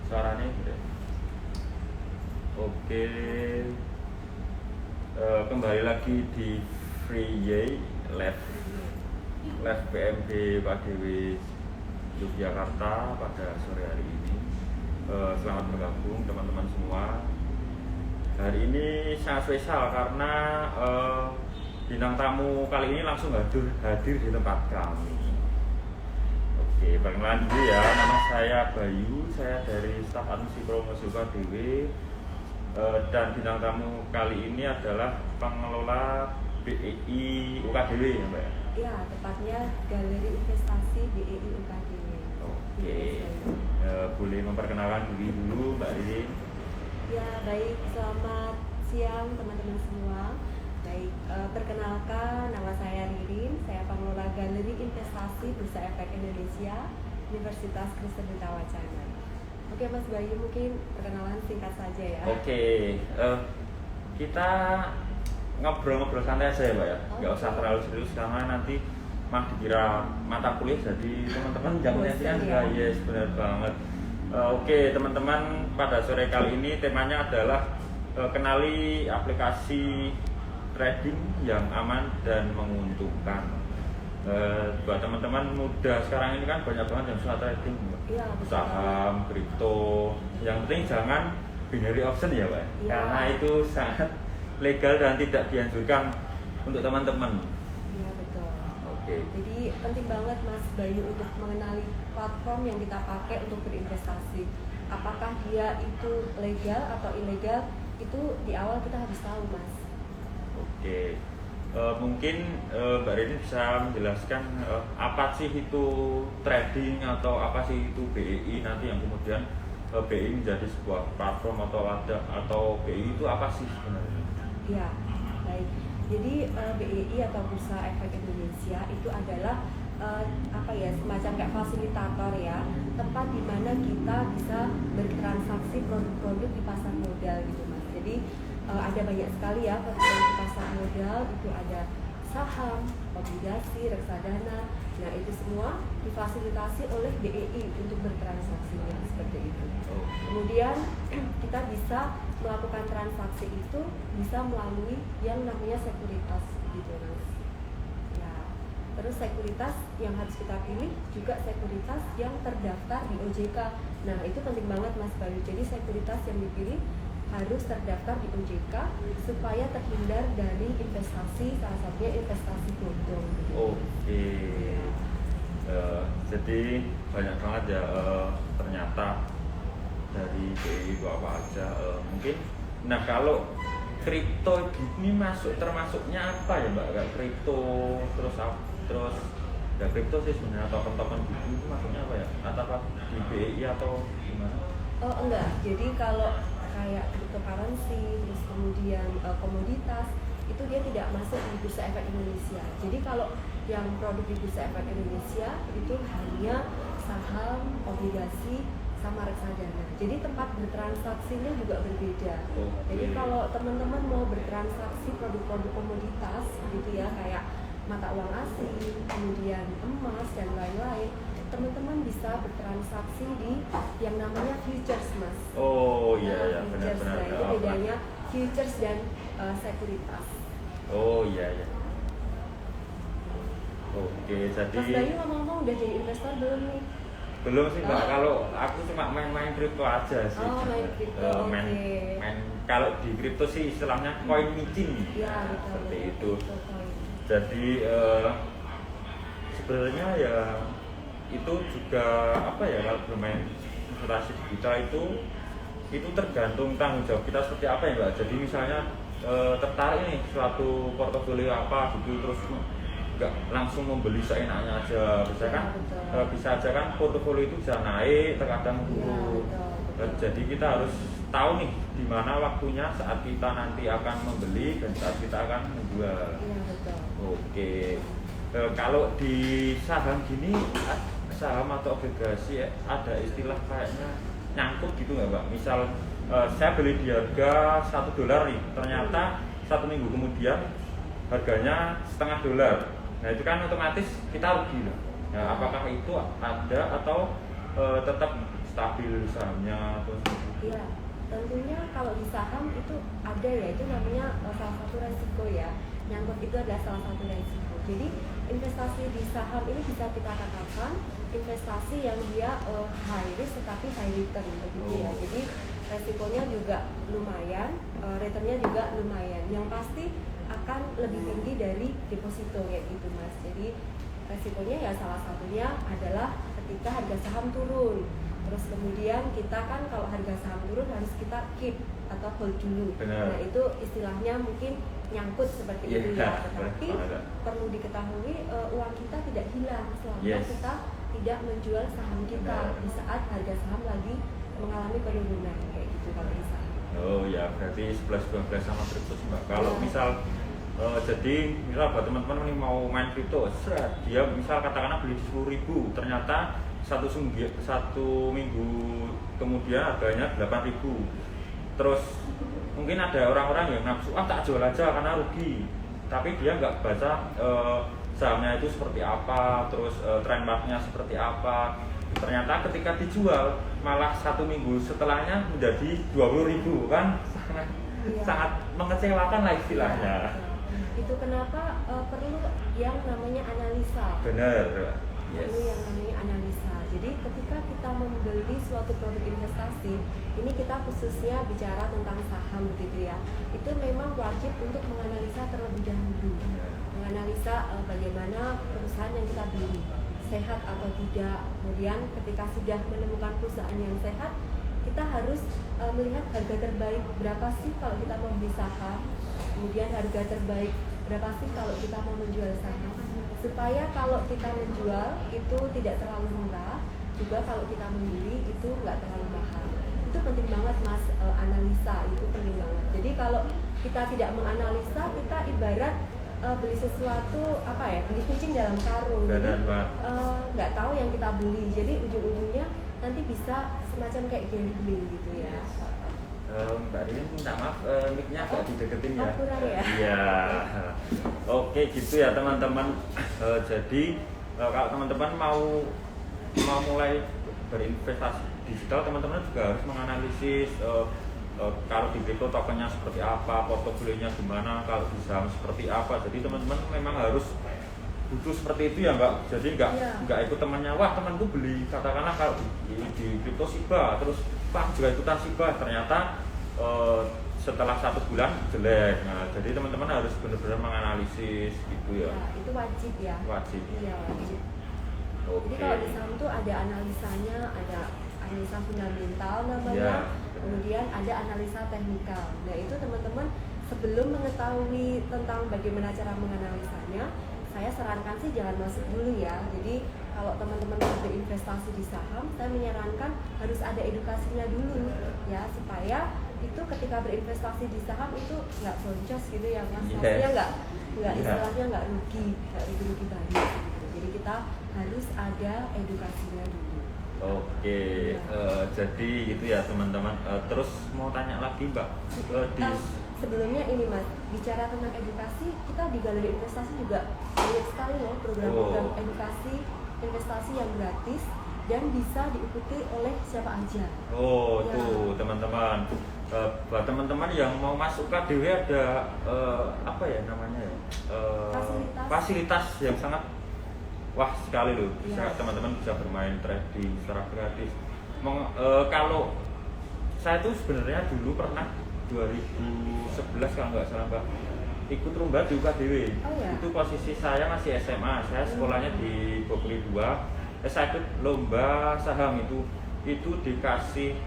Suaranya gitu. Oke, kembali lagi di Free Yay Live PMB Pak Dewi Yogyakarta pada sore hari ini. Selamat bergabung teman-teman semua. Hari ini sangat spesial karena bintang tamu kali ini langsung hadir di tempat kami. Oke, perkenalan dulu ya. Nama saya Bayu, saya dari staf admisi promosi UKDW. Dan bintang tamu kali ini adalah pengelola BEI UKDW ya Mbak? Ya, tepatnya Galeri Investasi BEI UKDW. Oke, boleh memperkenalkan diri dulu Mbak Ririn? Ya, baik, selamat siang teman-teman semua. Baik, perkenalkan nama saya Ririn, saya pengelola Galeri Investasi Bursa Efek Indonesia, Universitas Kristen Duta Wacana. Oke Mas Bayu, mungkin perkenalan singkat saja ya. Oke, kita ngobrol-ngobrol santai aja ya Mbak ya, nggak usah terlalu serius karena nanti mah dikira mata kuliah jadi teman-teman jangan lihat ya. Yes, benar banget. Oke teman-teman, pada sore kali ini temanya adalah kenali aplikasi trading yang aman dan menguntungkan. Buat teman-teman muda sekarang ini kan banyak banget yang suka trading, ya, saham, kripto. Yang penting jangan binary option ya Pak, ya. Karena itu sangat legal dan tidak dianjurkan untuk teman-teman. Iya betul. Oke. Jadi penting banget Mas Bayu untuk mengenali platform yang kita pakai untuk berinvestasi. Apakah dia itu legal atau ilegal, itu di awal kita harus tahu Mas. Oke. Mungkin Mbak Rini bisa menjelaskan apa sih itu trading atau apa sih itu BEI nanti yang kemudian BEI menjadi sebuah platform atau wadah atau BEI itu apa sih sebenarnya? Ya, baik. Jadi BEI atau Bursa Efek Indonesia itu adalah semacam kayak fasilitator ya, tempat di mana kita bisa bertransaksi produk-produk di pasar modal gitu Mas. Jadi ada banyak sekali ya produk di pasar modal, itu ada saham, obligasi, reksadana. Nah itu semua difasilitasi oleh BEI untuk bertransaksinya seperti itu. Kemudian kita bisa melakukan transaksi itu bisa melalui yang namanya sekuritas gitu Mas. Ya, terus sekuritas yang harus kita pilih juga sekuritas yang terdaftar di OJK. Nah itu penting banget Mas Bayu. Jadi sekuritas yang dipilih harus terdaftar di OJK supaya terhindar dari investasi, salah satunya investasi bodong. Oke. Jadi banyak banget ya ternyata dari BEI itu apa aja. Mungkin nah kalau kripto ini termasuknya apa ya Mbak? Kayak kripto terus ya kripto sih sebenarnya atau token gitu itu masuknya apa ya? Atau apa di BEI atau gimana? Oh enggak, jadi kalau kayak cryptocurrency, terus kemudian komoditas, itu dia tidak masuk di Bursa Efek Indonesia. Jadi kalau yang produk di Bursa Efek Indonesia itu hanya saham, obligasi, sama reksadana. Jadi tempat bertransaksinya juga berbeda. Jadi kalau teman-teman mau bertransaksi produk-produk komoditas gitu ya, kayak mata uang asing, kemudian emas dan lain-lain, teman-teman bisa bertransaksi di yang namanya futures Mas. Oh iya ya, benar-benar. Nah, itu bedanya futures dan sekuritas. Oh iya ya. Oke, jadi Mas Bayu ngomong-ngomong udah jadi investor belum nih? belum sih Mbak, kalau aku cuma main kripto aja sih. Oh, main kripto. main kalau di kripto sih istilahnya coin micin. Ya, betul. Seperti itu. Jadi sebenarnya ya itu juga apa ya, kalau bermain investasi digital itu tergantung tanggung jawab kita seperti apa ya Mbak. Jadi misalnya tertarik nih suatu portofolio apa gitu, terus nggak langsung membeli seenaknya aja, bisa aja kan portofolio itu bisa naik terkadang turun. Jadi kita harus tahu nih di mana waktunya saat kita nanti akan membeli dan saat kita akan menjual. Iya betul. Oke. Kalau di saham gini, saham atau obligasi ada istilah kayaknya nyangkut gitu nggak Mbak? Misal saya beli di harga $1 nih, ternyata 1 minggu kemudian harganya $0,5. Nah itu kan otomatis kita rugi loh. Nah, apakah itu ada atau tetap stabil sahamnya atau Iya, tentunya kalau di saham itu ada ya, itu namanya salah satu resiko ya. Nyangkut itu adalah salah satu resiko. Jadi investasi di saham ini bisa kita katakan investasi yang dia high risk tetapi high return begitu ya. Jadi resikonya juga lumayan, returnnya juga lumayan. Yang pasti akan lebih tinggi dari deposito kayak gitu Mas. Jadi resikonya ya salah satunya adalah ketika harga saham turun. Terus kemudian kita kan kalau harga saham turun harus kita keep atau hold dulu. Benar. Nah itu istilahnya mungkin nyangkut seperti itu ya. Tetapi perlu diketahui uang kita tidak hilang selama kita tidak menjual saham kita di saat harga saham lagi mengalami penurunan kayak gitu kalau di saham. Oh ya, berarti 11-12 sama kripto Mbak. Kalau misal jadi misal buat teman-teman ini mau main kripto, dia misal katakanlah beli 10.000, ternyata satu minggu kemudian harganya 8.000. Terus mungkin ada orang-orang yang nafsu, tak jual aja karena rugi. Tapi dia nggak baca sahamnya itu seperti apa, terus trend marknya seperti apa. Ternyata ketika dijual malah satu minggu setelahnya menjadi 20.000 kan sangat mengecewakan lah istilahnya. Itu kenapa perlu yang namanya analisa. Benar. Perlu yang namanya analisa. Jadi ketika kita membeli suatu produk investasi, ini kita khususnya bicara tentang saham begitu ya. Itu memang wajib untuk menganalisa terlebih dahulu. Menganalisa bagaimana perusahaan yang kita beli, sehat atau tidak. Kemudian ketika sudah menemukan perusahaan yang sehat, kita harus melihat harga terbaik berapa sih kalau kita mau beli saham. Kemudian harga terbaik berapa sih kalau kita mau menjual saham, supaya kalau kita menjual itu tidak terlalu murah, juga kalau kita membeli itu nggak terlalu mahal. Itu penting banget Mas, analisa itu penting banget. Jadi kalau kita tidak menganalisa, kita ibarat beli sesuatu beli kucing dalam karung. Jadi nggak tahu yang kita beli, jadi ujung-ujungnya nanti bisa semacam kayak gambling gitu ya. Mbak Rin minta maaf, mic-nya agak dideketin ya. Kurang ya? Iya. Oke gitu ya teman-teman. Jadi kalau teman-teman mau mulai berinvestasi digital, teman-teman juga harus menganalisis kalau di kripto tokennya seperti apa, portofolinya gimana, kalau di saham seperti apa. Jadi teman-teman memang harus butuh seperti itu ya Mbak. Jadi nggak ikut temannya, wah temanku beli katakanlah kalau di kripto Shiba, terus Pak juga ikutan Shiba, ternyata setelah 1 bulan jelek. Nah jadi teman-teman harus benar-benar menganalisis gitu ya. Itu wajib ya. Wajib. Iya wajib. Oke. Jadi kalau di saham tuh ada analisanya, ada analisa fundamental namanya, kemudian ada analisa teknikal. Nah itu teman-teman sebelum mengetahui tentang bagaimana cara menganalisanya, saya sarankan sih jangan masuk dulu ya. Jadi kalau teman-teman mau berinvestasi di saham, saya menyarankan harus ada edukasinya dulu ya, supaya itu ketika berinvestasi di saham itu nggak boncos gitu ya Mas. Maksudnya nggak istilahnya nggak rugi banyak gitu. Jadi kita harus ada edukasinya dulu. Oke, jadi gitu ya teman-teman. Terus mau tanya lagi Mbak, sebelumnya ini Mas, bicara tentang edukasi, kita di Galeri Investasi juga banyak sekali loh program-program edukasi investasi yang gratis dan bisa diikuti oleh siapa aja. Tuh teman-teman, buat teman-teman yang mau masuk KDW ada fasilitas yang sangat wah sekali loh. Bisa teman-teman bisa bermain trading secara gratis. Kalau saya tuh sebenarnya dulu pernah 2011 kalau nggak salah Mbak, ikut lomba di UKDW. Itu posisi saya masih SMA, saya sekolahnya di Bogor 2. Saya ikut lomba saham itu dikasih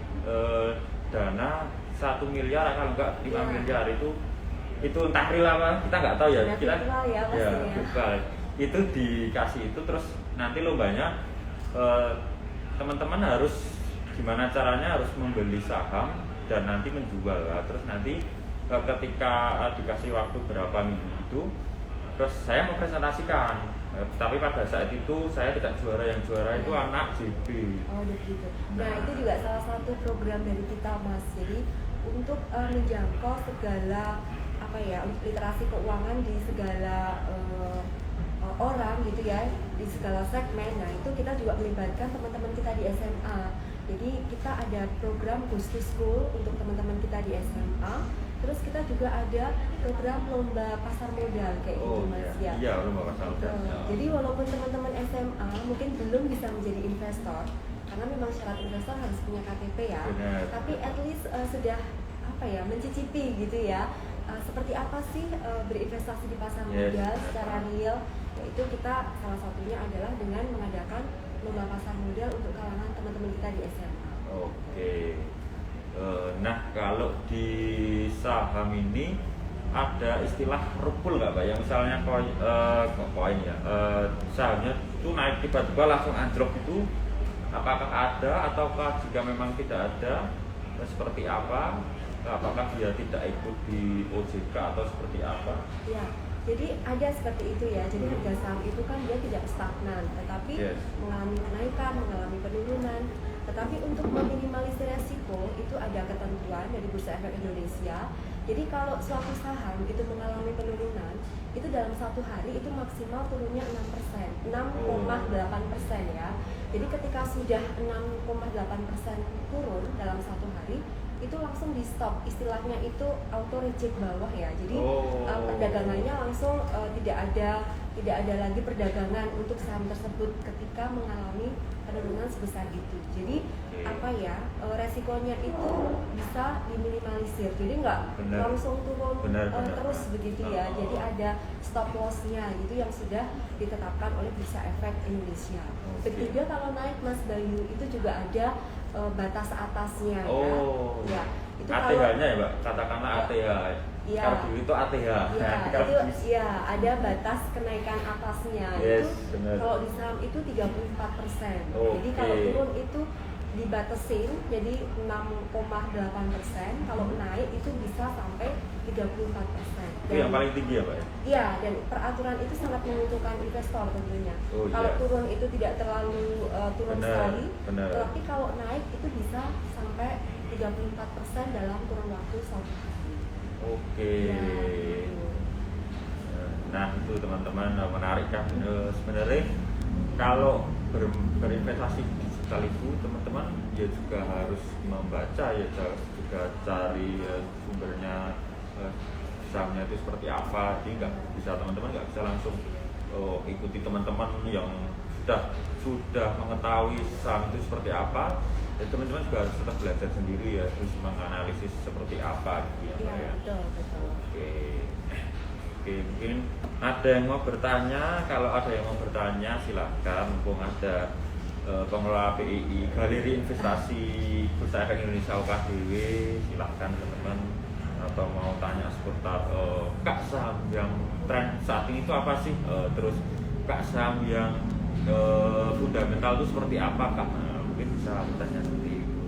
dana 1 miliar kalau enggak 5 miliar itu entah real apa kita nggak tahu ya, kita bukan itu dikasih itu. Terus nanti lombanya teman-teman harus gimana caranya harus membeli saham dan nanti menjual. Terus nanti ketika dikasih waktu berapa minggu itu, terus saya mau presentasikan, tapi pada saat itu saya tidak juara, yang juara itu anak JB. Begitu. Nah itu juga salah satu program dari kita Mas. Jadi untuk menjangkau segala literasi keuangan di segala orang gitu ya, di segala segmen. Nah itu kita juga melibatkan teman-teman kita di SMA Jadi kita ada program Goes to School untuk teman-teman kita di SMA. Terus kita juga ada program lomba pasar modal kayak gitu Mas ya. Iya, lomba pasar modal. Jadi walaupun teman-teman SMA mungkin belum bisa menjadi investor, karena memang syarat investor harus punya KTP ya. Benar. Tapi at least sudah apa ya, mencicipi gitu ya. Seperti apa sih berinvestasi di pasar modal secara real? Yaitu kita salah satunya adalah dengan mengadakan lomba pasar modal untuk kalangan teman-teman kita di SMA. Oke. Nah, kalau di saham ini ada istilah rupul nggak Pak? Yang misalnya koin ya, sahamnya itu naik tiba-tiba langsung anjlok itu, apakah ada ataukah jika memang tidak ada, seperti apa? Apakah dia tidak ikut di OJK atau seperti apa? Ya, jadi ada seperti itu ya. Jadi harga saham itu kan dia tidak stagnan, tetapi mengalami kenaikan, mengalami penurunan. Tetapi untuk meminimalisir resiko itu ada ketentuan dari Bursa Efek Indonesia. Jadi kalau suatu saham itu mengalami penurunan, itu dalam satu hari itu maksimal turunnya 6%, 6,8% ya. Jadi ketika sudah 6,8% turun dalam satu hari, itu langsung di stop, istilahnya itu auto reject bawah ya. Jadi perdagangannya langsung tidak ada lagi perdagangan untuk saham tersebut ketika mengalami penurunan sebesar itu. Jadi apa ya, resikonya itu bisa diminimalisir. Jadi nggak langsung turun terus begitu ya. Jadi ada stop loss-nya gitu yang sudah ditetapkan oleh Bursa Efek Indonesia. Begitu juga kalau naik Mas Bayu itu juga ada batas atasnya ya. Itu ATH-nya ya Mbak, katakanlah ATH. Iya. Kalau dulu itu ATH. Iya, itu ya ada batas kenaikan atasnya. Itu kalau di saham itu 34%. Jadi kalau turun itu dibatasin jadi 6,8%, kalau naik itu bisa sampai 34%. Itu yang paling tinggi ya Pak ya? Iya, dan peraturan itu sangat menguntungkan investor tentunya. Kalau turun itu tidak terlalu turun sekali, tapi kalau naik itu bisa sampai 34% dalam kurun waktu 1 hari. Oke. Nah itu teman-teman menarik kan. Sebenarnya kalau berinvestasi digital itu teman-teman ya juga harus membaca ya, juga cari sumbernya, sahamnya itu seperti apa. Jadi nggak bisa teman-teman nggak bisa langsung ikuti teman-teman yang sudah mengetahui saham itu seperti apa. Ya, teman-teman juga harus tetap belajar sendiri ya, terus menganalisis seperti apa gitu ya. Betul. Oke, mungkin ada yang mau bertanya. Kalau ada yang mau bertanya silahkan, mumpung ada pengelola BII Galeri Investasi Bursa Efek Indonesia UKDW, silahkan teman-teman, atau mau tanya seputar Kak saham yang tren saat ini itu apa sih, terus Kak saham yang fundamental itu seperti apa Kak, mungkin bisa bertanya seperti itu.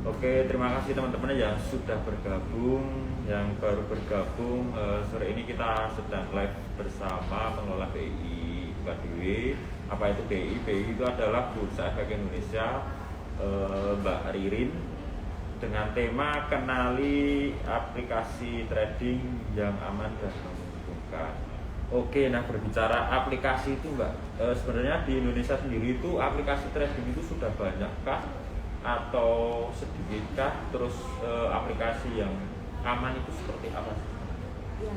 Oke, terima kasih teman-teman yang sudah bergabung, yang baru bergabung. Sore ini kita sedang live bersama pengelola BII UKDW. Apa itu BII? BII itu adalah Bursa Efek Indonesia, Mbak Ririn, dengan tema kenali aplikasi trading yang aman dan menguntungkan. Oke, nah berbicara aplikasi itu Mbak, sebenarnya di Indonesia sendiri itu aplikasi trading itu sudah banyakkah atau sedikitkah? Terus aplikasi yang aman itu seperti apa sih? Ya,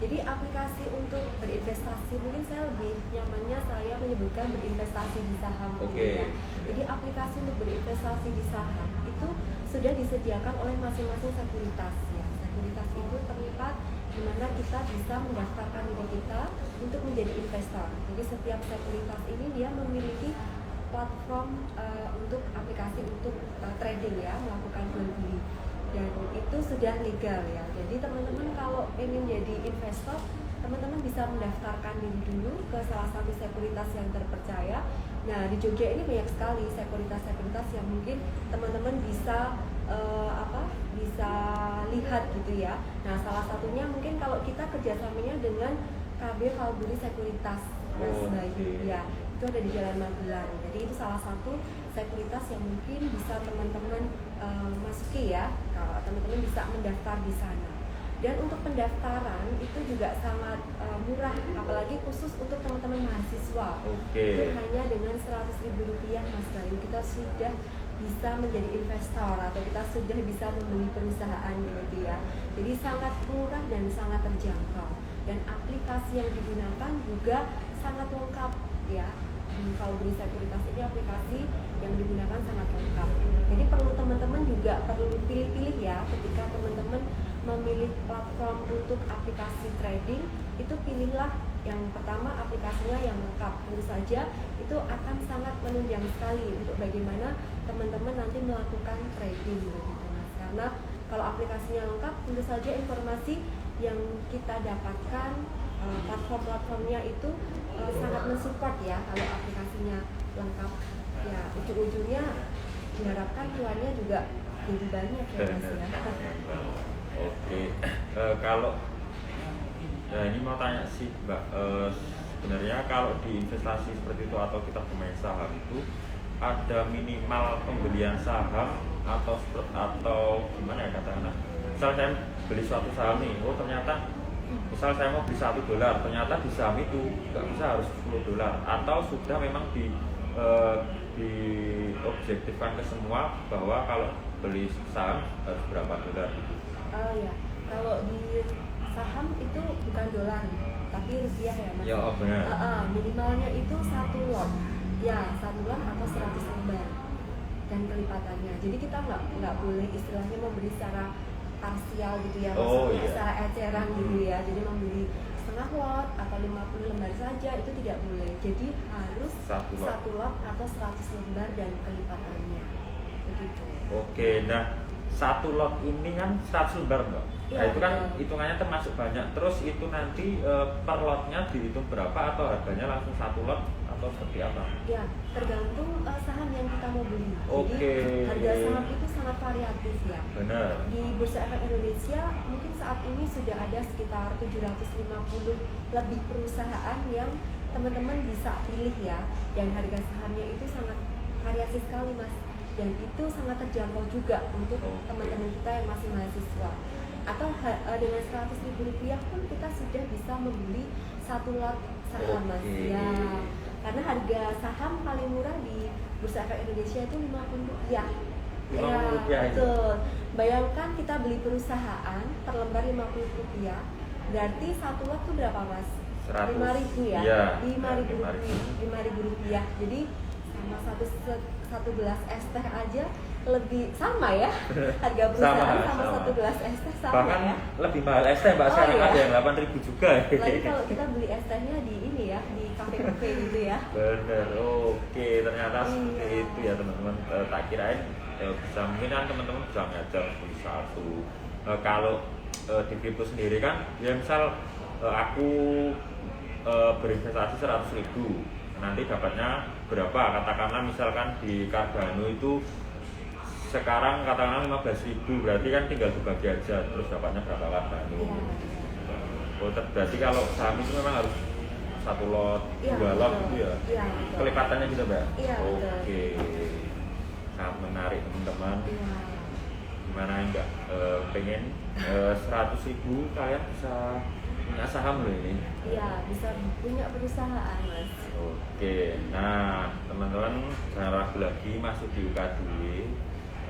jadi aplikasi untuk berinvestasi mungkin saya lebih nyamannya saya menyebutkan berinvestasi di saham. Ya. Jadi aplikasi untuk berinvestasi di saham itu sudah disediakan oleh masing-masing sekuritas ya. Sekuritas itu tempat di mana kita bisa mendaftarkan diri kita untuk menjadi investor. Jadi setiap sekuritas ini dia memiliki platform untuk aplikasi untuk trading ya, melakukan jual beli, dan itu sudah legal ya. Jadi teman-teman kalau ingin jadi investor, teman-teman bisa mendaftarkan diri dulu ke salah satu sekuritas yang terpercaya. Nah di Jogja ini banyak sekali sekuritas-sekuritas yang mungkin teman-teman bisa bisa lihat gitu ya. Nah salah satunya mungkin kalau kita kerjasamanya dengan KB Valburi Sekuritas Mas Bayu ya, itu ada di Jalan Magelang. Jadi itu salah satu sekuritas yang mungkin bisa teman-teman masuki ya, kalau teman-teman bisa mendaftar di sana. Dan untuk pendaftaran itu juga sangat murah, apalagi khusus untuk teman-teman mahasiswa. mahasiswa. Oke. Itu hanya dengan Rp100.000 Mas Bayu kita sudah bisa menjadi investor atau kita sudah bisa membeli perusahaan gitu ya. Jadi sangat murah dan sangat terjangkau. Dan aplikasi yang digunakan juga sangat lengkap ya. Kalau beli sekuritas ini aplikasi yang digunakan sangat lengkap. Jadi perlu teman-teman juga perlu pilih-pilih ya ketika teman-teman memilih platform untuk aplikasi trading, itu pilihlah yang pertama aplikasinya yang lengkap. Tentu saja itu akan sangat menunjang sekali untuk bagaimana teman-teman nanti melakukan trading begitu Mas. Karena kalau aplikasinya lengkap, tentu saja informasi yang kita dapatkan platform-platformnya itu sangat mensupport ya kalau aplikasinya lengkap. Ya ujung-ujungnya diharapkan keluarnya juga jadi banyak ya Mas ya. Oke, kalau ini mau tanya sih Mbak, sebenarnya kalau di investasi seperti itu atau kita bermain saham itu ada minimal pembelian saham atau gimana ya katakanlah, misal saya beli suatu saham nih, oh ternyata misal saya mau beli $1, ternyata di saham itu nggak bisa harus $10, atau sudah memang diobjektifkan ke semua bahwa kalau beli saham harus berapa dolar gitu. Oh ya, kalau di saham itu bukan dolar, tapi rupiah ya Mas. Ya, oh benar. Minimalnya itu 1 lot, ya 1 lot atau 100 lembar dan kelipatannya. Jadi kita nggak boleh istilahnya membeli secara parsial gitu ya, maksudnya secara eceran gitu ya. Jadi membeli setengah lot atau 50 lembar saja itu tidak boleh. Jadi harus 1 lot atau 100 lembar dan kelipatannya. Begitu. Oke, nah 1 lot ini kan 100 lembar Mbak. Nah itu kan hitungannya termasuk banyak. Terus itu nanti per lotnya dihitung berapa atau harganya langsung 1 lot atau seperti apa? Ya, tergantung saham yang kita mau beli. Oke. Jadi harga saham itu sangat variatif ya. Benar. Di Bursa Efek Indonesia mungkin saat ini sudah ada sekitar 750 lebih perusahaan yang teman-teman bisa pilih ya. Dan harga sahamnya itu sangat variasi sekali Mas. Dan itu sangat terjangkau juga untuk teman-teman kita yang masih mahasiswa. Atau dengan Rp100.000 pun kita sudah bisa membeli 1 lot saham Mas ya. Karena harga saham paling murah di Bursa Efek Indonesia itu Rp50. Ya, betul. Bayangkan kita beli perusahaan per lembar Rp50. Berarti 1 lot itu berapa Mas? 5.000 ya? Iya, Rp5.000. Jadi sama satu gelas es teh aja lebih sama ya, harga perusahaan sama 1 gelas es teh sama. Bahkan ya? lebih mahal es teh Mbak, sekarang ada yang 8.000 juga. Lagi kalau kita beli es tehnya di ini ya, di kafe-kafe gitu ya. Bener, oke, ternyata seperti itu ya teman-teman. Tak kirain bisa, mungkin kan teman-teman bisa ngajak beli satu. Kalau di kripto sendiri kan, ya misal aku berinvestasi 100.000, nanti dapatnya berapa? Katakanlah misalkan di Cardano itu sekarang katakanlah 15.000, berarti kan tinggal dibagi aja terus dapatnya berapa Cardano. Oh, berarti kalau saham itu memang harus 1 lot, 2 lot gitu ya? Iya, kelipatannya juga Mbak? Iya, oke. Sangat menarik teman-teman. Gimana enggak pengen 100.000 kalian bisa punya saham loh ini? Iya, bisa punya perusahaan Mas. Oke, nah teman-teman jangan ragu lagi masuk di UKDW,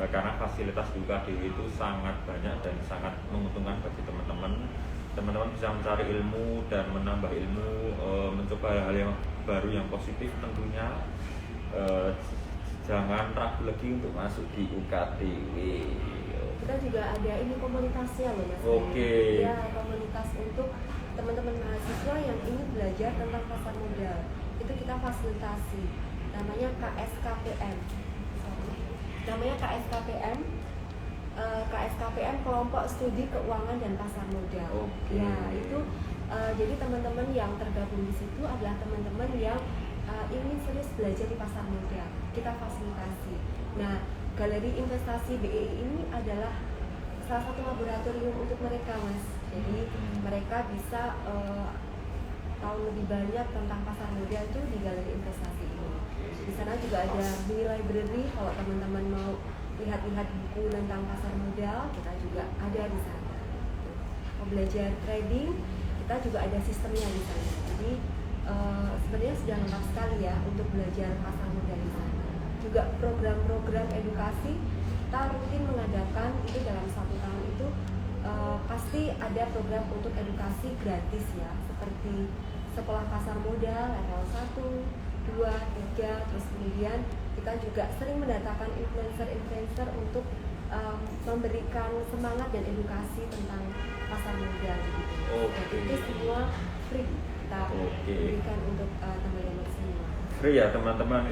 karena fasilitas di UKDW itu sangat banyak dan sangat menguntungkan bagi teman-teman. Teman-teman bisa mencari ilmu dan menambah ilmu, mencoba hal-hal yang baru yang positif tentunya. Jangan ragu lagi untuk masuk di UKDW. Kita juga ada ini komunitasnya loh Mas. Oke. Ya, komunitas untuk teman-teman mahasiswa yang ingin belajar tentang pasar modal. Itu kita fasilitasi. Namanya KSKPM. KSKPM Kelompok Studi Keuangan dan Pasar Modal. Ya, itu jadi teman-teman yang tergabung di situ adalah teman-teman yang ingin serius belajar di pasar modal. Kita fasilitasi. Nah, Galeri Investasi BEI ini adalah salah satu laboratorium untuk mereka Mas. Jadi mereka bisa tahu lebih banyak tentang pasar modal itu di Galeri Investasi ini. Di sana juga ada mini library kalau teman-teman mau lihat-lihat buku tentang pasar modal, kita juga ada di sana. Mau belajar trading, kita juga ada sistemnya di sana. Jadi sebenarnya sudah lengkap sekali ya untuk belajar pasar modal di sana. Juga program-program edukasi kita rutin mengadakan itu dalam 1 tahun itu pasti ada program untuk edukasi gratis ya, seperti sekolah pasar modal level 1, 2, 3, terus kemudian kita juga sering mendatangkan influencer-influencer untuk memberikan semangat dan edukasi tentang pasar modal gitu. Oke. Itu semua free kita berikan untuk teman-teman semua. Free ya teman-teman.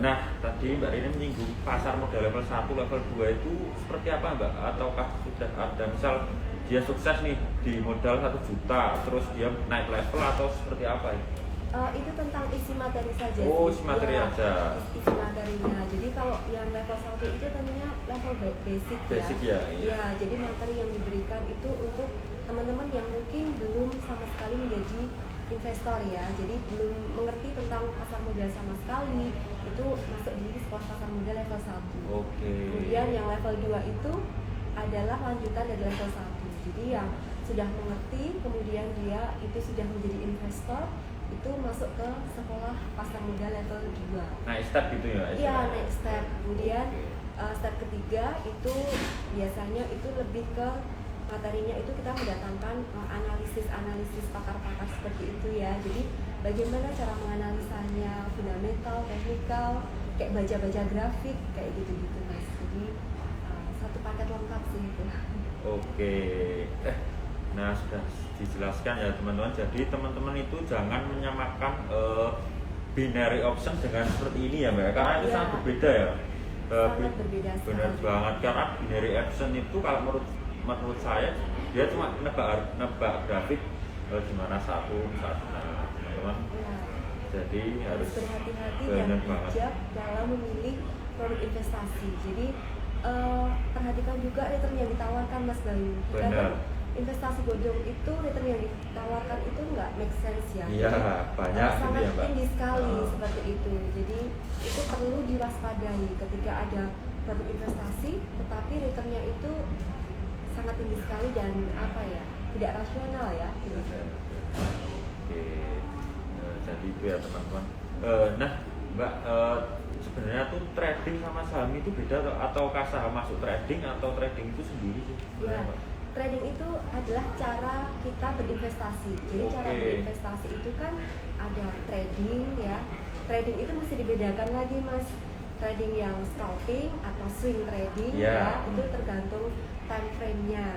Nah tadi Mbak Rini menyinggung pasar modal level 1, level 2 itu seperti apa Mbak? Ataukah sudah ada misal dia sukses nih di modal 1 juta terus dia naik level atau seperti apa ya? Itu tentang isi materi saja. Oh, isi materi ya, aja. Isi materinya. Jadi kalau yang level 1 itu tentunya level basic ya. Basic ya. Iya, jadi materi yang diberikan itu untuk teman-teman yang mungkin belum sama sekali menjadi investor ya. Jadi belum mengerti tentang pasar modal sama sekali. Itu masuk di sekolah pasar modal level 1. Oke. Kemudian yang level 2 itu adalah lanjutan dari level 1. Jadi yang sudah mengerti kemudian dia itu sudah menjadi investor, itu masuk ke sekolah pasar modal level 2. Naik step gitu ya? Iya, naik step. Kemudian step ketiga itu biasanya itu lebih ke materinya itu kita mendatangkan analisis pakar-pakar seperti itu ya. Jadi bagaimana cara menganalisanya, fundamental, teknikal, kayak baca-baca grafik kayak gitu-gitu Mas. Jadi satu paket lengkap sih itu. Oke. Nah sudah dijelaskan ya teman-teman. Jadi teman-teman itu jangan menyamakan binary option dengan seperti ini ya Mbak. Karena itu sangat berbeda ya. Sangat berbeda. Benar banget. Karena binary option itu kalau menurut saya dia cuma nebak grafik gimana satu teman-teman. Ya. Jadi harus berhati-hati dan bijak dalam memilih produk investasi. Jadi perhatikan juga return yang ditawarkan Mas Bayu. Benar. Investasi bodong itu return yang ditawarkan itu nggak make sense ya. Iya, banyak sangat ya, Mbak. tinggi sekali seperti itu. Jadi itu perlu diwaspadai ketika ada produk investasi, tetapi returnnya itu sangat tinggi sekali dan apa ya, tidak rasional ya. Oke, jadi itu ya teman-teman. Nah, Mbak, sebenarnya tuh trading sama saham itu beda ataukah saham masuk trading atau trading itu sendiri sih? Ya, trading itu adalah cara kita berinvestasi. Jadi cara berinvestasi itu kan ada trading ya. Trading itu mesti dibedakan lagi Mas. Trading yang scalping atau swing trading ya itu tergantung time frame-nya.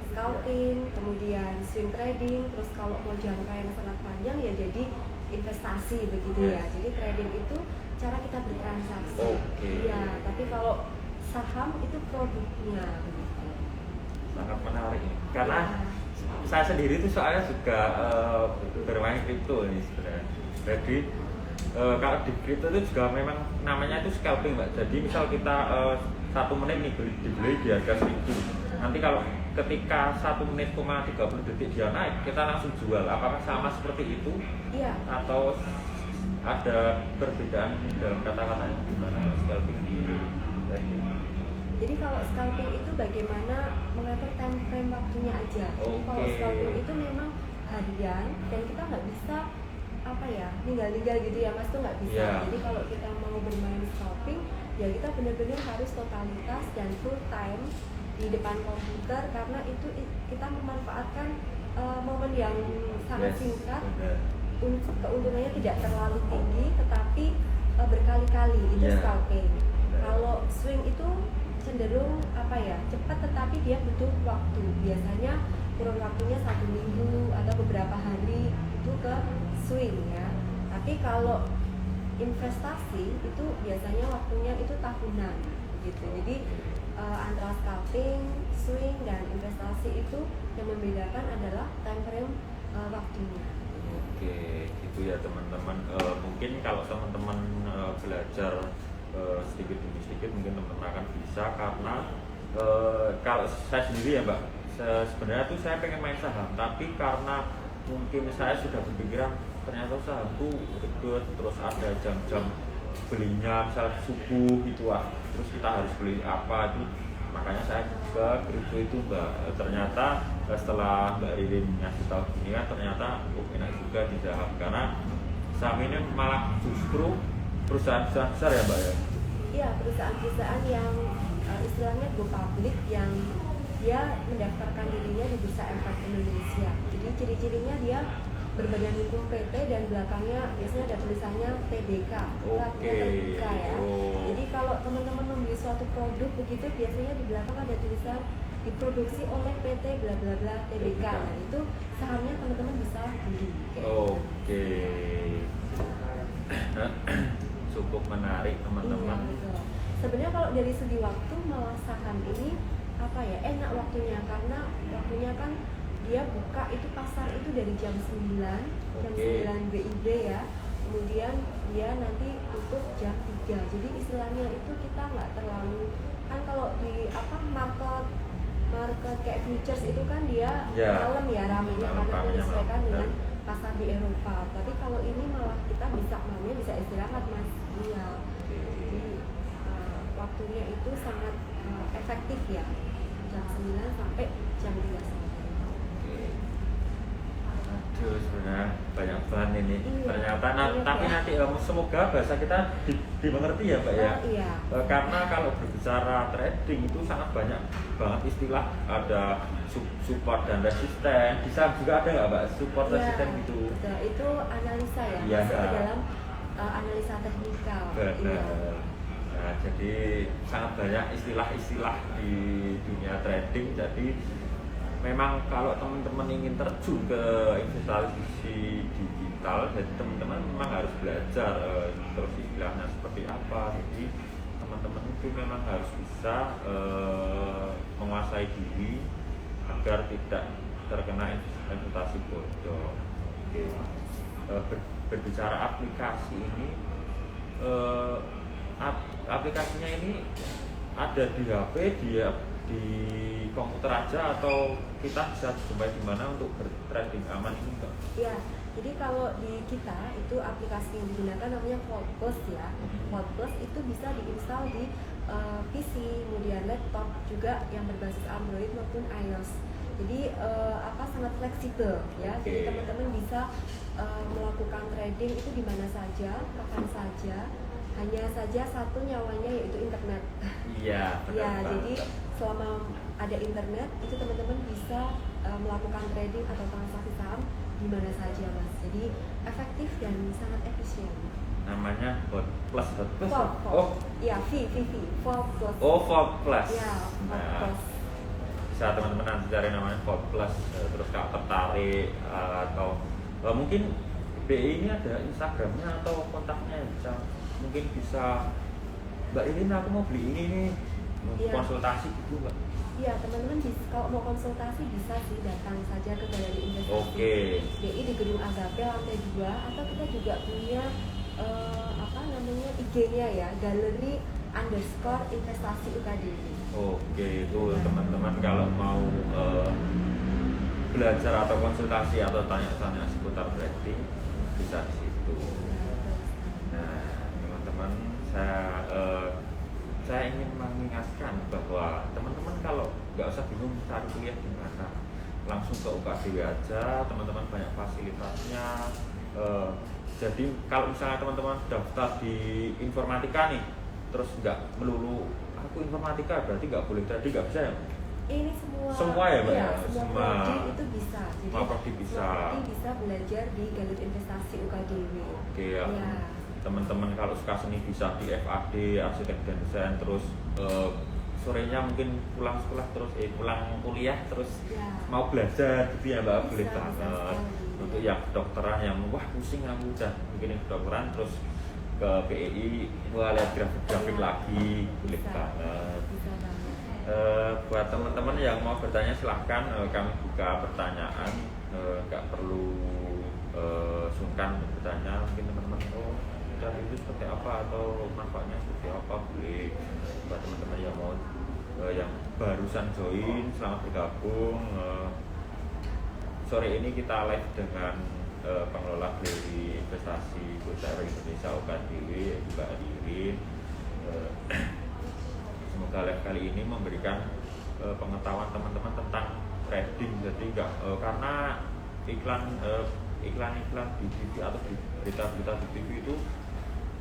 Scalping, kemudian swing trading, terus kalau mau jangka yang sangat panjang ya jadi investasi begitu ya. Jadi trading itu cara kita bertransaksi. Ya, tapi kalau saham itu produknya. Sangat menarik karena saya sendiri itu soalnya juga bermain kripto ini sebenarnya. Jadi kalau di kripto itu juga memang namanya itu scalping Mbak. Jadi misal kita 1 menit nih dibeli di harga 1000. Nanti kalau ketika 1 menit 30 detik dia naik, kita langsung jual. Apakah sama seperti itu? Iya. Atau ada perbedaan dalam kata-katanya gimana scalping di trading? Jadi kalau scalping itu bagaimana mengatur time frame waktunya aja. Jadi kalau scalping itu memang harian dan kita nggak bisa apa ya ninggal-ninggal gitu ya Mas, tuh nggak bisa. Jadi kalau kita mau bermain scalping ya kita benar-benar harus totalitas dan full time di depan komputer karena itu kita memanfaatkan momen yang sangat singkat. Keuntungannya tidak terlalu tinggi tetapi berkali-kali itu scalping. Kalau swing itu cenderung apa ya cepat tetapi dia butuh waktu, biasanya kurun waktunya 1 minggu atau beberapa hari itu ke swing ya. Tapi kalau investasi itu biasanya waktunya itu tahunan gitu. Jadi antara scalping, swing dan investasi itu yang membedakan adalah time frame waktunya. Oke, gitu ya teman-teman. Mungkin kalau teman-teman belajar sedikit demi sedikit mungkin teman-teman akan bisa karena kalau saya sendiri ya Mbak, sebenarnya tuh saya pengen main saham tapi karena mungkin saya sudah berpikiran ternyata saham tuh ribet, terus ada jam-jam belinya misal subuh gitu terus kita harus beli apa itu, makanya saya ke kripto itu Mbak. Ternyata setelah Mbak Ririn ngasih tahu gini kan ternyata enak juga di saham karena saham ini malah justru perusahaan besar ya Mbak ya? Iya, perusahaan-perusahaan yang istilahnya go public, yang dia mendaftarkan dirinya di Bursa Efek Indonesia. Jadi ciri-cirinya dia berbadan hukum PT dan belakangnya biasanya ada tulisannya TBK, Oke. terbuka ya. Oh. Jadi kalau teman-teman membeli suatu produk begitu, biasanya di belakang ada tulisan diproduksi oleh PT bla bla bla TBK. Nah, itu sahamnya teman-teman bisa beli. Oke. Cukup menarik teman-teman. Iya, betul. Sebenarnya kalau dari segi waktu malah saham ini apa ya, enak waktunya, karena waktunya kan dia buka itu pasar itu dari jam 9 WIB ya, kemudian dia nanti tutup jam 3. Jadi istilahnya itu kita nggak terlalu, kan kalau di market kayak futures itu kan dia malam ya ramenya, karena menyesuaikan dengan pasar di Eropa. Tapi kalau ini malah kita bisa malamnya bisa istirahat Mas. Iya. Jadi waktunya itu sangat efektif ya, jam 9 sampai jam 3 sore. Aduh, sebenarnya banyak bahan ini. Iya, Ternyata tapi ya. nanti semoga bahasa kita dimengerti ya Mbak ya. Iya. Karena kalau berbicara trading itu sangat banyak banget istilah, ada support dan resisten. Bisa juga ada nggak Mbak support resisten gitu? Betul, itu analisa ya, Iya. masuk ke dalam analisa teknikal. Benar. Iya. Nah, jadi sangat banyak istilah-istilah di dunia trading. Jadi memang kalau teman-teman ingin terjun ke investasi digital, jadi teman-teman memang harus belajar terus istilahnya seperti apa. Jadi teman-teman itu memang harus bisa menguasai diri agar tidak terkena investasi bodong. Oke. Berbicara aplikasi ini, aplikasinya ini ada di HP, di komputer aja, atau kita bisa jumpai di mana untuk bertrading aman ini Mbak? Ya, jadi kalau di kita itu aplikasi yang digunakan namanya Vault Plus ya. Vault Plus itu bisa diinstal di PC, kemudian laptop juga yang berbasis Android maupun iOS. Jadi sangat fleksibel ya. Jadi teman-teman bisa melakukan trading itu di mana saja, kapan saja. Hanya saja satu nyawanya yaitu internet. Iya, benar. Ya, jadi selama ada internet itu teman-teman bisa melakukan trading atau transaksi saham di mana saja Mas. Jadi efektif dan sangat efisien. Namanya Vault Plus. Oh, iya, Vault Plus. Oh, Vault Plus. Ya, Vault Plus. Bisa teman-teman nanti cari namanya Vault Plus, terus kalau tertarik atau mungkin BI ini ada Instagramnya atau kontaknya, mungkin bisa Mbak Irin aku mau beli ini nih, konsultasi gitu Mbak. Iya, teman-teman kalau mau konsultasi bisa sih datang saja ke Galeri Investasi BI di Gedung Agape lantai 2, atau kita juga punya IG-nya ya, galeri_investasi UKDW. Oke, itu teman-teman kalau mau belajar atau konsultasi atau tanya-tanya seputar trading bisa di situ. Nah, teman-teman, saya ingin mengingatkan bahwa teman-teman kalau nggak usah bingung cari kuliah di mana, langsung ke UKDW aja, teman-teman banyak fasilitasnya. Jadi kalau misalnya teman-teman daftar di informatika nih, terus nggak melulu aku informatika berarti nggak boleh trading, nggak bisa ya? Ini semua ya Mbak? Iya, semua prodi itu bisa. Jadi prodi bisa. Bisa belajar di Galeri Investasi UKDW. Oke ya. Teman-teman kalau suka seni bisa di FAD, arsitek dan desain, terus sorenya mungkin pulang sekolah terus pulang kuliah terus mau belajar gitu ya Mbak, boleh banget. Untuk yang kedokteran yang wah pusing aku udah bikin kedokteran terus ke PEI, lihat grafik-grafik lagi, boleh banget. Buat teman-teman yang mau bertanya silahkan, kami buka pertanyaan, nggak perlu sungkan bertanya. Mungkin teman-teman itu seperti apa atau manfaatnya seperti apa, boleh. Buat teman-teman yang mau yang barusan join, selamat bergabung. Sore ini kita live dengan pengelola Galeri Investasi Bursa Efek Indonesia UKDW, Mbak Irin. Semoga live kali ini memberikan pengetahuan teman-teman tentang trading. Jadi karena iklan iklan-iklan di TV atau di berita-berita di TV itu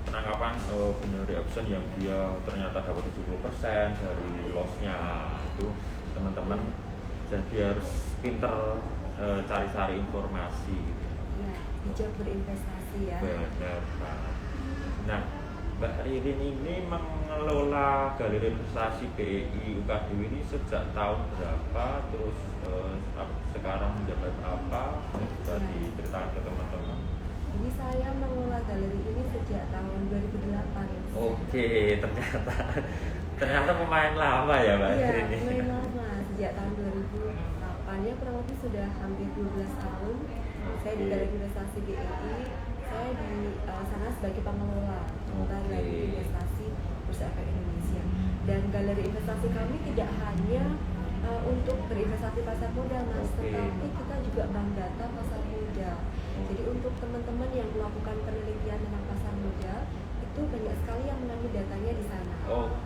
penangkapan benar option yang dia ternyata dapat 70% dari lossnya itu teman-teman, jadi harus pinter cari-cari informasi gitu. Ya, bijak berinvestasi ya. Benar banget. Nah, Mbak Ririn ini mengelola galeri investasi BEI UKDW ini sejak tahun berapa, terus sekarang menjabat apa, bisa diceritakan ke teman-teman. Jadi saya mengelola galeri ini sejak tahun 2008. Oke, ternyata pemain lama ya Mbak Iya, Ririn ini. lumayan lama, sejak tahun 2008 ya, kurang lebih sudah hampir 12 tahun. Saya di galeri investasi BEI, saya di sana sebagai pengelola galeri investasi Bursa Efek Indonesia. Dan galeri investasi kami tidak hanya untuk berinvestasi pasar modal, Mas, tetapi kita juga bank data pasar modal. Jadi untuk teman-teman yang melakukan penelitian tentang pasar modal, itu banyak sekali yang mengambil datanya di sana.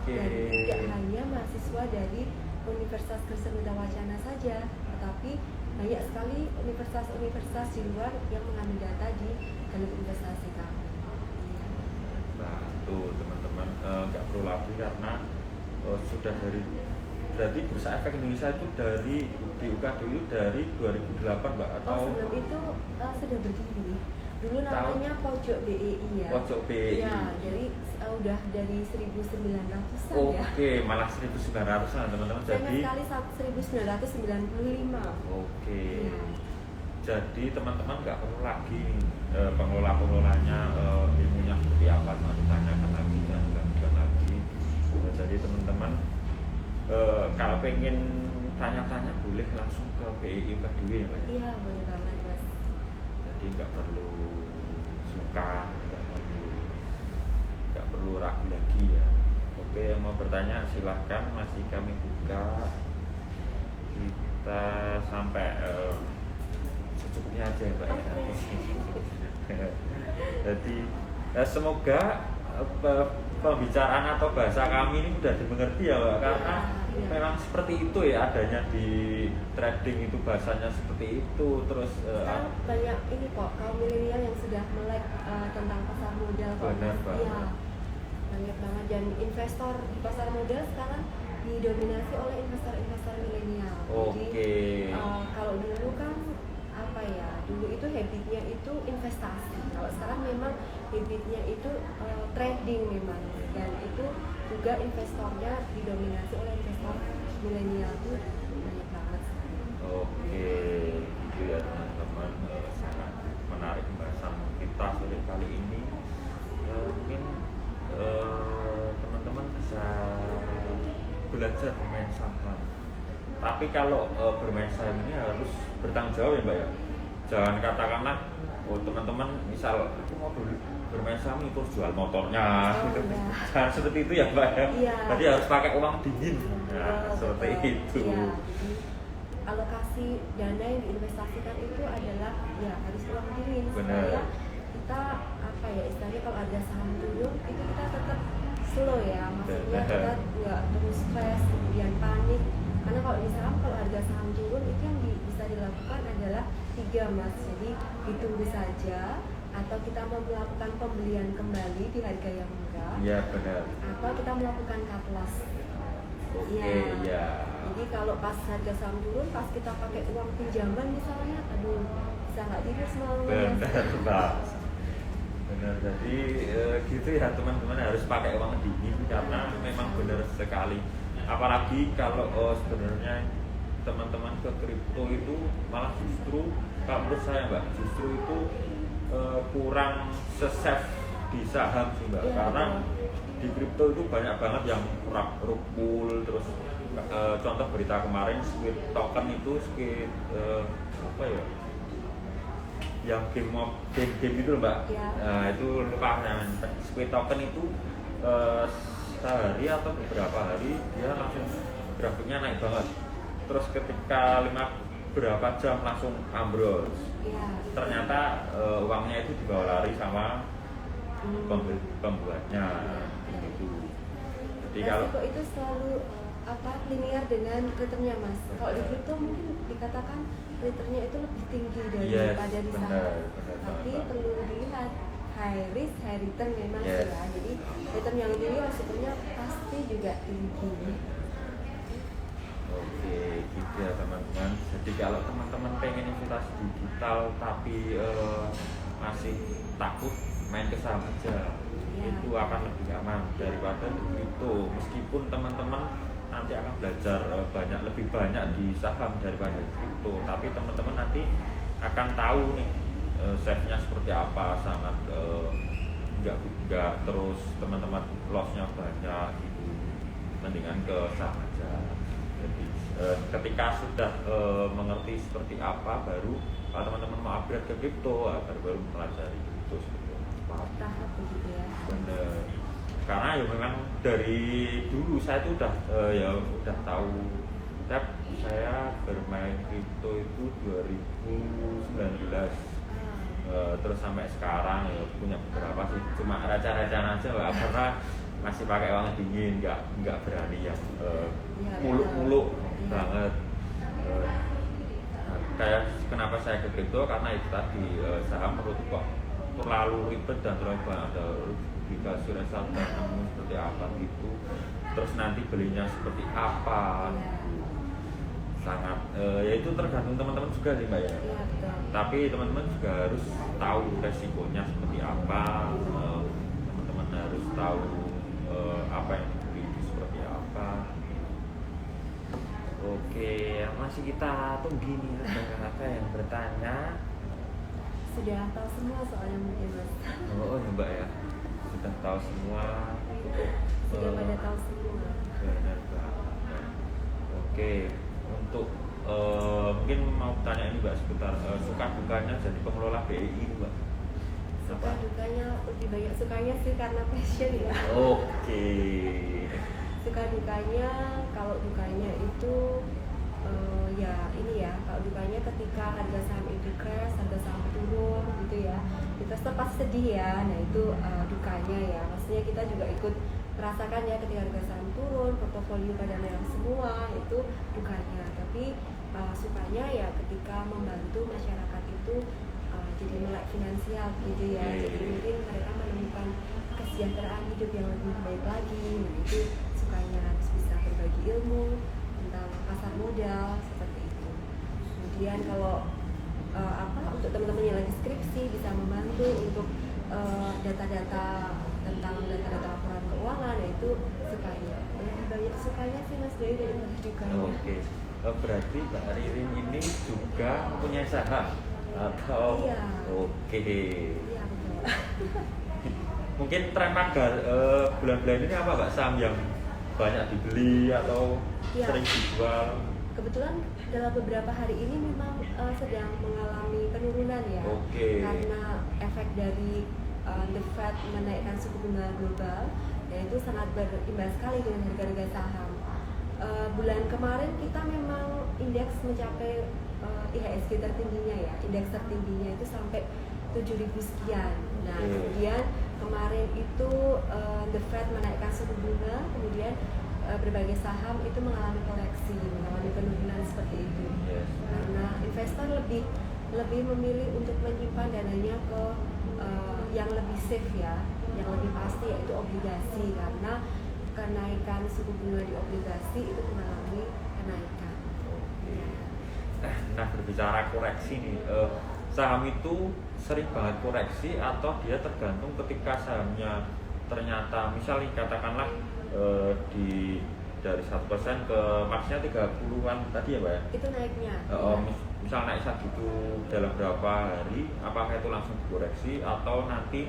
Dan tidak hanya mahasiswa dari Universitas Kristen Wicana saja, tetapi banyak sekali universitas-universitas di luar yang mengambil data di galeri investasi kami. Nah, tuh teman-teman nggak perlu lagi karena sudah dari, berarti Bursa Efek Indonesia itu dari di UKDW itu dari 2008 Mbak atau? Sebelum itu sudah berdiri. Dulu namanya Pojok BEI ya. Pojok BEI. Ya, jadi udah dari 1900-an ya. Oke, malah 1900-an teman-teman. Jadi sekali 1995. Oke. Ya. Jadi teman-teman nggak perlu lagi pengelola-pengelolanya ilmunya seperti apa, nanti tanyakan lagi dan bukan lagi. Jadi teman-teman kalau pengen tanya-tanya boleh langsung ke BEI UKDW ya Pak? Iya, boleh banget Mas. Jadi nggak perlu sungkan, nggak perlu ragu lagi ya. Oke, yang mau bertanya silahkan, masih kami buka. Kita sampai secukupnya aja ya Pak ya. Jadi semoga pembicaraan atau bahasa kami ini mudah dimengerti ya Pak, karena memang seperti itu ya adanya di trading itu, bahasanya seperti itu. Terus sekarang banyak ini kok kaum milenial yang sudah melek tentang pasar modal kok. Benar banget. Iya, banyak banget, dan investor di pasar modal sekarang didominasi oleh investor-investor milenial. Jadi kalau dulu kan apa ya, dulu itu habitnya itu investasi, kalau sekarang memang habitnya itu trading memang, dan itu juga investornya didominasi oleh investor milenial itu banyak banget. Oke, itu ya teman-teman, sangat menarik pembahasan kita sore kali ini. Mungkin teman-teman bisa belajar bermain saham. Tapi kalau bermain saham ini harus bertanggung jawab ya Mbak ya. Jangan katakanlah, teman-teman misal aku mau bermain saham itu harus jual motornya, gitu. Jangan seperti itu ya Mbak ya. Iya. Jadi harus pakai uang dingin. Nah, seperti itu. Iya, jadi alokasi dana yang diinvestasikan itu adalah ya harus uang dingin supaya kita apa ya, istilahnya kalau ada saham turun itu kita tetap slow ya, maksudnya kita nggak terus stres kemudian panik, karena kalau di saham kalau harga saham turun itu yang bisa dilakukan adalah 3 Mas. Jadi ditunggu saja, atau kita mau melakukan pembelian kembali di harga yang murah, Iya benar, atau kita melakukan cut loss. Oke, ya. Jadi kalau pas harga saham turun, pas kita pakai uang pinjaman misalnya, aduh bisa nggak tidur semalam. Benar Mbak. Benar, jadi gitu ya teman-teman, harus pakai uang dingin karena memang benar sekali. Apalagi kalau sebenarnya teman-teman ke kripto itu malah justru, kalau menurut saya Mbak, justru itu kurang se-safe di saham sih Mbak, karena di kripto itu banyak banget yang rug-pull. Terus contoh berita kemarin Squid Token itu apa ya, yang game itu loh Mbak ya. Nah itu lupa namanya, Squid Token itu sehari atau beberapa hari dia langsung grafiknya naik banget, terus ketika berapa jam langsung ambrol ya. Ternyata uangnya itu dibawa lari sama pembuatnya gitu. Jadi kalau itu selalu linear dengan returnnya mas. Kalau di kripto mungkin dikatakan returnnya itu lebih tinggi daripada di saham. Benar, Tapi Mbak. perlu dilihat high risk high return memang Yes. ya. Jadi return yang tinggi resikonya pasti juga tinggi. Oke, gitu ya teman-teman. Jadi kalau teman-teman pengen investasi digital tapi masih takut, main ke saham aja. Ya. Itu akan lebih aman daripada di kripto. Meskipun teman-teman nanti akan belajar lebih banyak di saham daripada di kripto, tapi teman-teman nanti akan tahu nih save-nya seperti apa, sangat nggak terus teman-teman loss-nya banyak gitu. Mendingan ke saham aja. Jadi ketika sudah mengerti seperti apa, baru kalau teman-teman mau upgrade ke kripto, baru mempelajari kripto seperti apa. Tahap begitu ya. Bener. Karena ya memang dari dulu saya itu udah tahu. Saya bermain kripto itu 2019. Terus sampai sekarang ya punya beberapa sih, cuma receh-recehan aja lah, karena masih pakai uang dingin, nggak berani yang muluk-muluk banget. Kayak kenapa saya ke kripto, karena itu tadi saham menurut kok terlalu ribet dan terlalu banyak, ada obligasi reksadana seperti apa gitu, terus nanti belinya seperti apa gitu. Sangat ya itu tergantung teman-teman juga sih mbak ya. Iya betul. Tapi teman-teman juga harus tahu resikonya seperti apa, teman-teman harus tahu apa yang dibeli itu seperti apa. Oke, masih kita tunggu nih ada yang bertanya. Sudah tahu semua soalnya mungkin mas. Oh ya mbak ya, sudah tahu semua. Sudah pada tahu semua. Benar banget. Oke, untuk mungkin mau tanya ini mbak seputar suka dukanya jadi pengelola BI ini mbak. Suka dukanya lebih banyak sukanya sih karena passion ya. Oke. Suka dukanya, kalau dukanya itu ya ini ya, kalau dukanya ketika harga saham itu crash, harga saham turun gitu ya, kita pasti sedih ya. Nah itu dukanya ya, maksudnya kita juga ikut merasakan ya ketika harga saham turun, portofolio pada merah semua, itu dukanya. Tapi sukanya ya ketika membantu masyarakat itu jadi melek finansial gitu ya. Jadi mungkin mereka menemukan kesejahteraan hidup yang lebih baik lagi. Nah itu sukanya, harus bisa berbagi ilmu tentang pasar modal seperti itu. Kemudian kalau untuk teman-teman yang lagi skripsi bisa membantu untuk data-data tentang data-data laporan keuangan, ya itu sukanya. Lebih banyak sukanya sih mas Dewi daripada dukanya. Oke. Berarti Mbak Ririn ini juga punya saham atau? Iya. Oke. Iya betul. Mungkin tren magar bulan-bulan ini apa Mbak, saham yang banyak dibeli atau Iya. sering dijual? Kebetulan dalam beberapa hari ini memang sedang mengalami penurunan ya. Oke. Karena efek dari The Fed menaikkan suku bunga global, dan itu sangat berimbas sekali dengan harga-harga saham. Bulan kemarin kita memang indeks mencapai IHSG tertingginya ya, indeks tertingginya itu sampai 7.000 sekian. Nah kemudian kemarin itu The Fed menaikkan suku bunga, kemudian berbagai saham itu mengalami koreksi, mengalami penurunan seperti itu. Yes. Karena investor lebih memilih untuk menyimpan dananya ke yang lebih safe ya, yang lebih pasti yaitu obligasi, karena kenaikan suku bunga di obligasi itu mengalami kenaikan. Nah berbicara koreksi nih, saham itu sering banget koreksi atau dia tergantung ketika sahamnya ternyata misalnya katakanlah dari 1% ke maksnya 30-an tadi ya Mbak ya? Itu naiknya. Misal naik gitu dalam berapa hari, apakah itu langsung dikoreksi atau nanti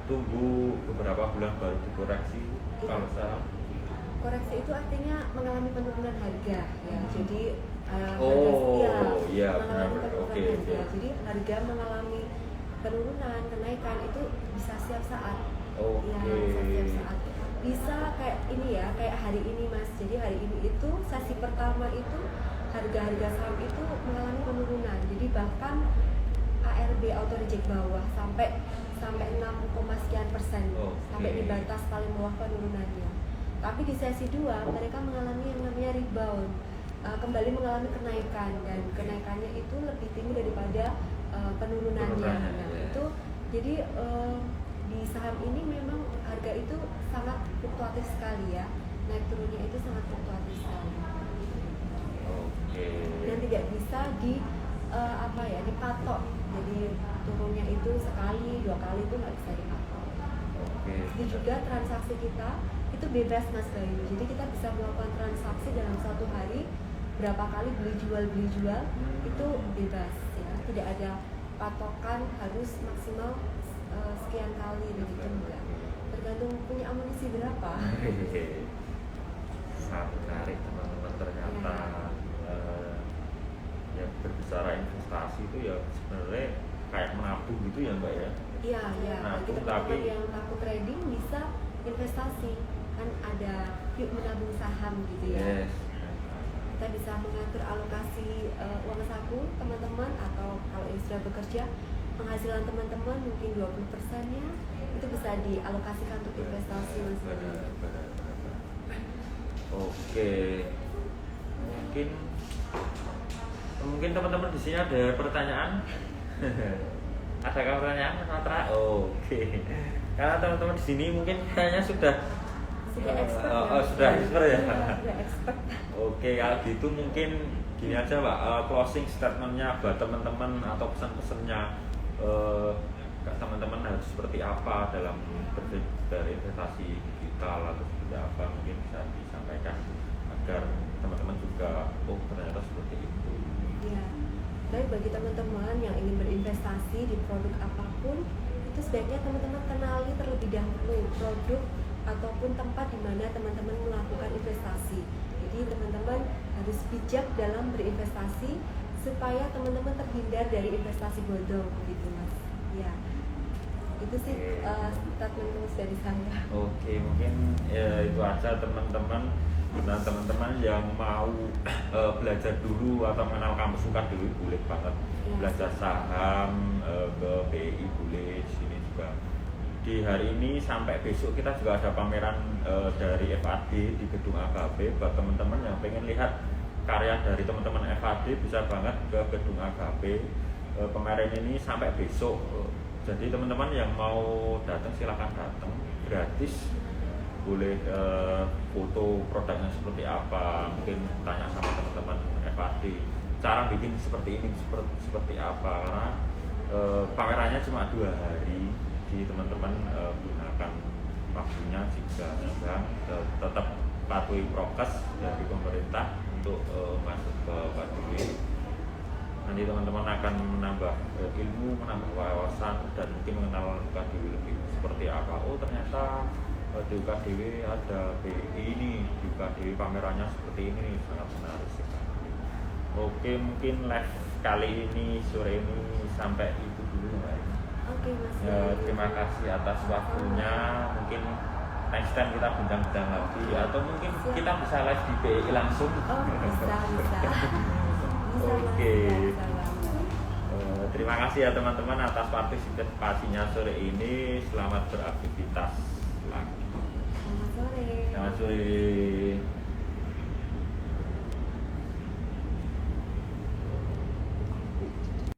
tunggu beberapa bulan baru dikoreksi? Kalau saham koreksi itu artinya mengalami penurunan harga ya. Jadi iya, mengalami benar. penurunan Oke. harga. Jadi harga mengalami penurunan, kenaikan itu bisa setiap saat. Oke. Ya, bisa setiap saat. Bisa kayak ini ya, kayak hari ini mas. Jadi hari ini itu sesi pertama itu harga-harga saham itu mengalami penurunan. Jadi bahkan ARB auto reject bawah sampai 6, sekian persen, sampai di batas paling bawah penurunannya. Tapi di sesi 2 mereka mengalami yang namanya rebound, kembali mengalami kenaikan, dan kenaikannya itu lebih tinggi daripada penurunannya. Nah, itu jadi di saham ini memang harga itu sangat fluktuatif sekali ya, naik turunnya itu sangat fluktuatif sekali. Oke. Dan tidak bisa dipatok. Jadi turunnya itu sekali, 2 kali itu nggak bisa dipatok. Oke. Jadi juga transaksi kita itu bebas Mas Bayu. Jadi kita bisa melakukan transaksi dalam 1 hari berapa kali beli jual itu bebas ya. Tidak ada patokan harus maksimal sekian kali begitu, enggak. Tergantung punya amunisi berapa. Sangat menarik teman-teman, ternyata yang berbicara investasi itu ya sebenarnya kayak menabung gitu ya Mbak ya. Iya, bagi Nabung teman-teman yang takut trading bisa investasi, kan ada yuk menabung saham gitu ya. Yes. Kita bisa mengatur alokasi uang saku teman-teman, atau kalau yang sudah bekerja penghasilan teman-teman mungkin 20%-nya itu bisa dialokasikan untuk investasi Mas. Benar. Oke. Mungkin teman-teman di sini ada pertanyaan. Adakah pertanyaan Matra? Oke. Karena teman-teman di sini mungkin kayaknya sudah expert sudah expert ya. Sudah expert. Oke, kalau gitu mungkin gini aja Pak, closing statementnya buat teman-teman atau pesan-pesannya teman-teman harus seperti apa dalam berinvestasi digital atau seperti apa, mungkin bisa disampaikan agar teman-teman juga ternyata seperti itu. Ya, baik, bagi teman-teman yang ingin berinvestasi di produk apapun, itu sebaiknya teman-teman kenali terlebih dahulu produk ataupun tempat di mana teman-teman melakukan investasi. Jadi teman-teman harus bijak dalam berinvestasi supaya teman-teman terhindar dari investasi bodong, gitu Mas. Ya, itu sih statement dari saya. Oke, mungkin itu aja teman-teman. Nah, teman-teman yang mau belajar dulu atau mengenal kampus UKAD dulu boleh banget belajar saham ke BI, boleh sini juga. Di hari ini sampai besok kita juga ada pameran dari FAD di gedung AKP. Buat teman-teman yang pengen lihat karya dari teman-teman FAD bisa banget ke gedung AKP. Pameran ini sampai besok. Jadi teman-teman yang mau datang silakan datang, gratis. Boleh foto produknya seperti apa, mungkin tanya sama teman-teman FAD cara bikin seperti ini seperti apa, karena pamerannya cuma 2 hari. Jadi teman-teman gunakan waktunya jika sedang tetap patuhi prokes dari pemerintah untuk masuk ke UKDW. Nanti teman-teman akan menambah ilmu, menambah wawasan, dan mungkin mengenal UKDW lebih seperti apa. Oh ternyata di UKDW ada BI ini, di UKDW pamerannya seperti ini, sangat menarik sekali. Oke, mungkin live kali ini sore ini sampai itu dulu Mbak. Oke Mas. Terima kasih atas waktunya. Mungkin next time kita bincang-bincang lagi, atau mungkin kita bisa live di BI langsung. Bisa. Oke. Terima kasih ya teman-teman atas partisipasinya sore ini. Selamat beraktivitas lagi. Selamat sore. Selamat sore.